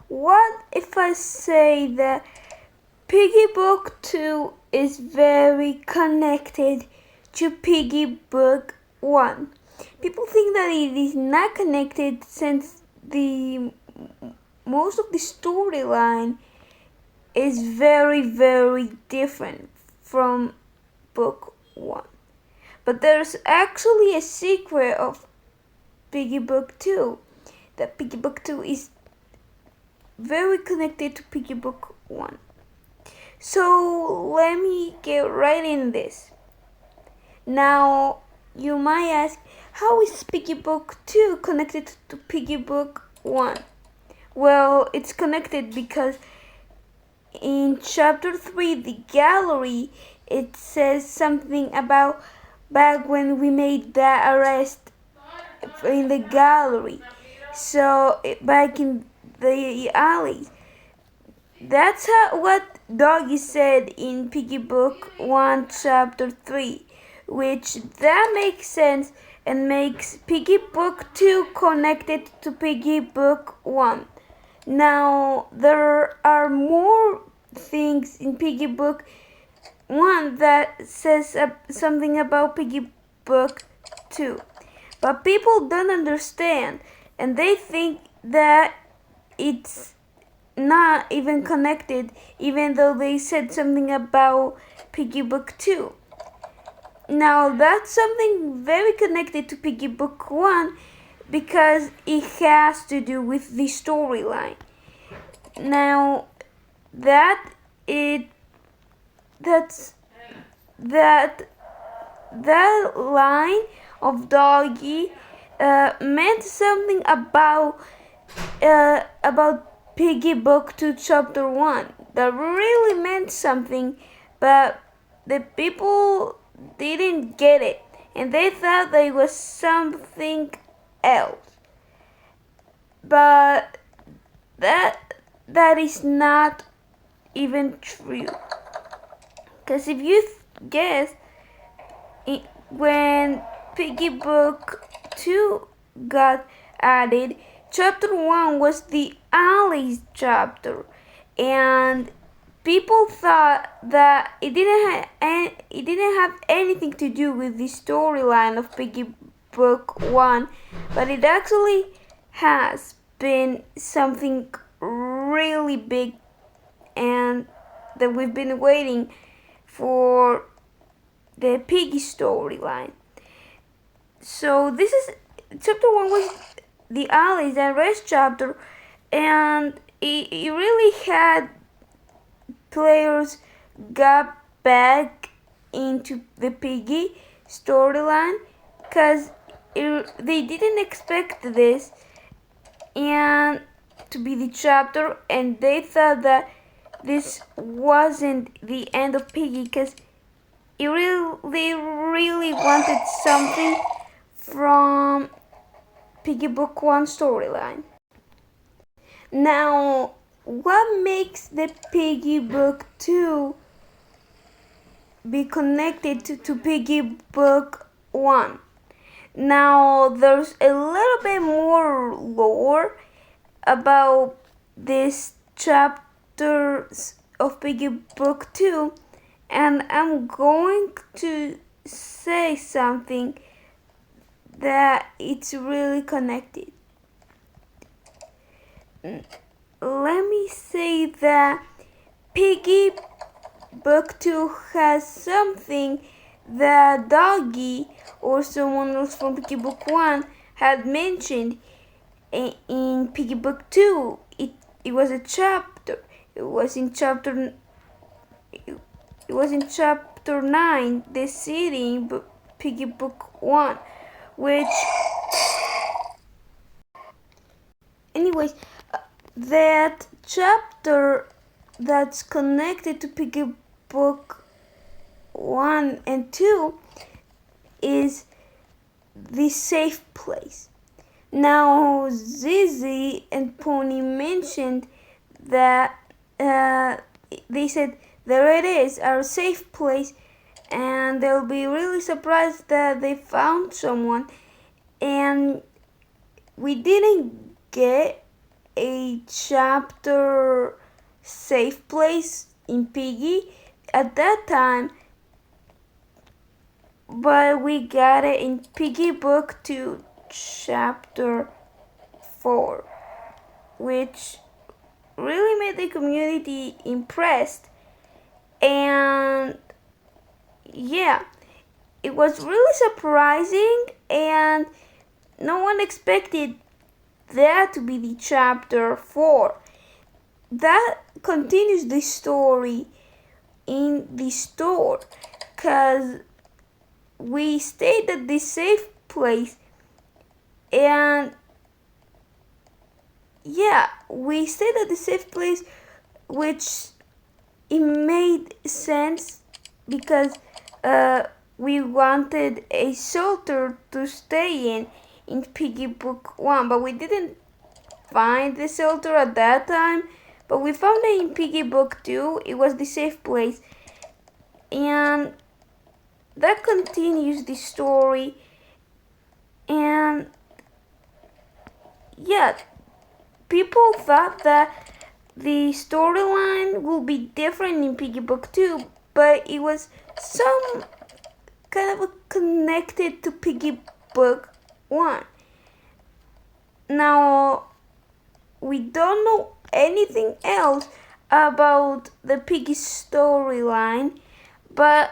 What if I say that Piggy Book 2 is very connected to Piggy Book 1? People think that it is not connected since the most of the storyline is very, very different from Book 1. But there's actually a secret of Piggy Book 2. That Piggy Book 2 is very connected to Piggy Book 1. So let me get right in this. Now, you might ask, how is Piggy Book 2 connected to Piggy Book 1? Well, it's connected because in chapter 3, the gallery, it says something about back when we made that arrest in the gallery. So, back in the alleys. That's what Doggy said in Piggy Book 1, chapter 3, which that makes sense and makes Piggy Book 2 connected to Piggy Book 1. Now, there are more things in Piggy Book 1 that says something about Piggy Book 2. But people don't understand, and they think that it's not even connected, even though they said something about Piggy Book 2. Now, that's something very connected to Piggy Book 1 because it has to do with the storyline. Now, that line of Doggy meant something about Piggy Book 2 chapter 1 that really meant something, but the people didn't get it and they thought that it was something else. But that is not even true, because if you guess, when Piggy Book 2 got added, chapter 1 was the Alice chapter, and people thought that it didn't have anything to do with the storyline of Piggy Book 1, but it actually has been something really big and that we've been waiting for, the Piggy storyline. So this is chapter 1 was the Alice and Rest chapter, and it really had players got back into the Piggy storyline because they didn't expect this and to be the chapter, and they thought that this wasn't the end of Piggy because they really wanted something from Piggy Book 1 storyline. Now, what makes the Piggy Book 2 be connected to Piggy Book 1? Now, there's a little bit more lore about these chapters of Piggy Book 2, and I'm going to say something that it's really connected. Let me say that Piggy Book 2 has something that Doggy or someone else from Piggy Book 1 had mentioned in Piggy Book 2. It was a chapter. It was in chapter 9, the city in Piggy Book 1, which anyways, that chapter that's connected to Piggy Book 1 and 2 is the safe place. Now, Zizi and Pony mentioned that they said, there it is, our safe place, and they'll be really surprised that they found someone, and we didn't get a chapter safe place in Piggy at that time, but we got it in Piggy Book 2 chapter 4, which really made the community impressed. And yeah, it was really surprising, and no one expected that to be the chapter 4. That continues the story in the store, because we stayed at the safe place, and yeah, we stayed at the safe place, which it made sense because we wanted a shelter to stay in Piggy Book 1, but we didn't find the shelter at that time, but we found it in Piggy Book 2. It was the safe place, and that continues the story. And yeah, people thought that the storyline will be different in Piggy Book 2, but it was some kind of connected to Piggy Book 1. Now, we don't know anything else about the Piggy storyline, but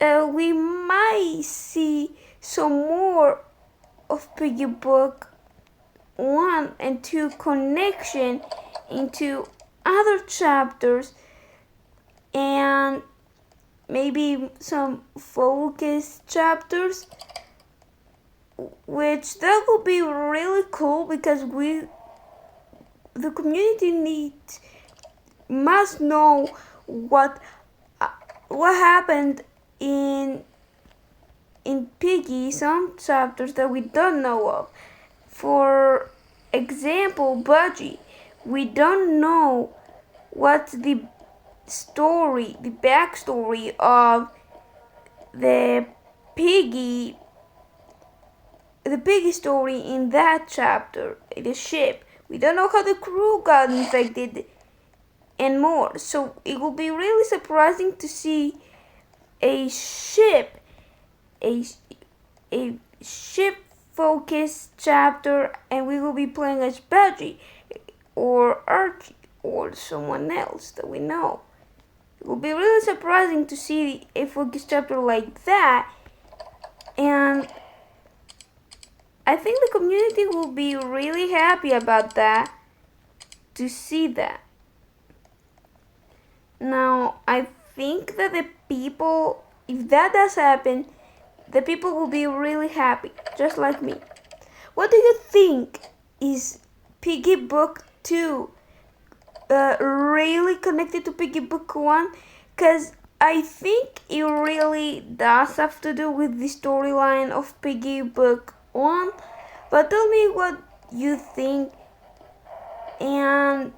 we might see some more of Piggy Book 1 and 2 connection into other chapters, and maybe some focus chapters, which that would be really cool, because the community must know what happened in Piggy, some chapters that we don't know of. For example, Budgie. We don't know what's the story, the backstory of the piggy story in that chapter, the ship. We don't know how the crew got infected and more. So it will be really surprising to see a ship focused chapter, and we will be playing as Budgie or Archie or someone else that we know. It will be really surprising to see a focus chapter like that, and I think the community will be really happy about that, to see that. Now, I think that the people, if that does happen, the people will be really happy, just like me. What do you think? Is Piggy Book 2 really connected to Piggy Book 1? Because I think it really does have to do with the storyline of Piggy Book 1. But tell me what you think, and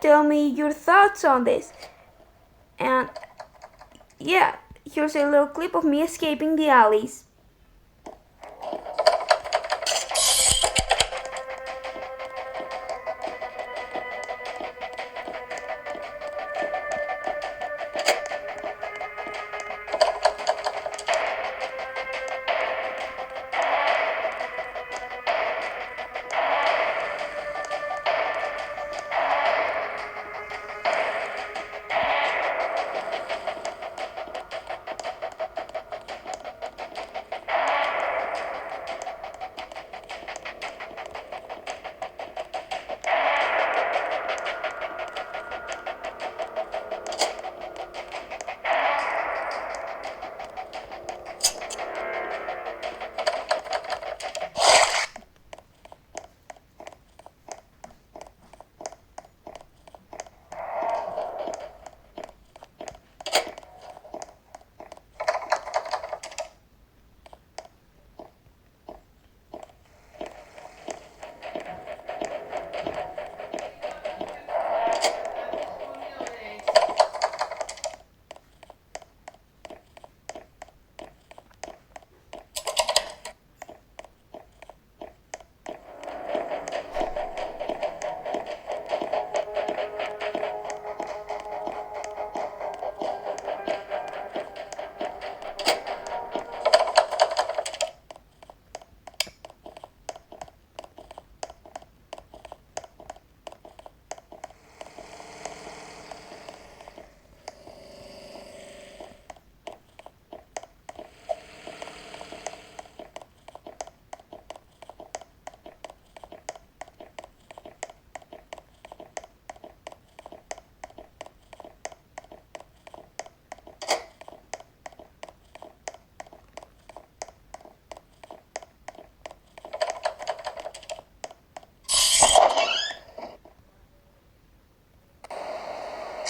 tell me your thoughts on this. And yeah, here's a little clip of me escaping the alleys.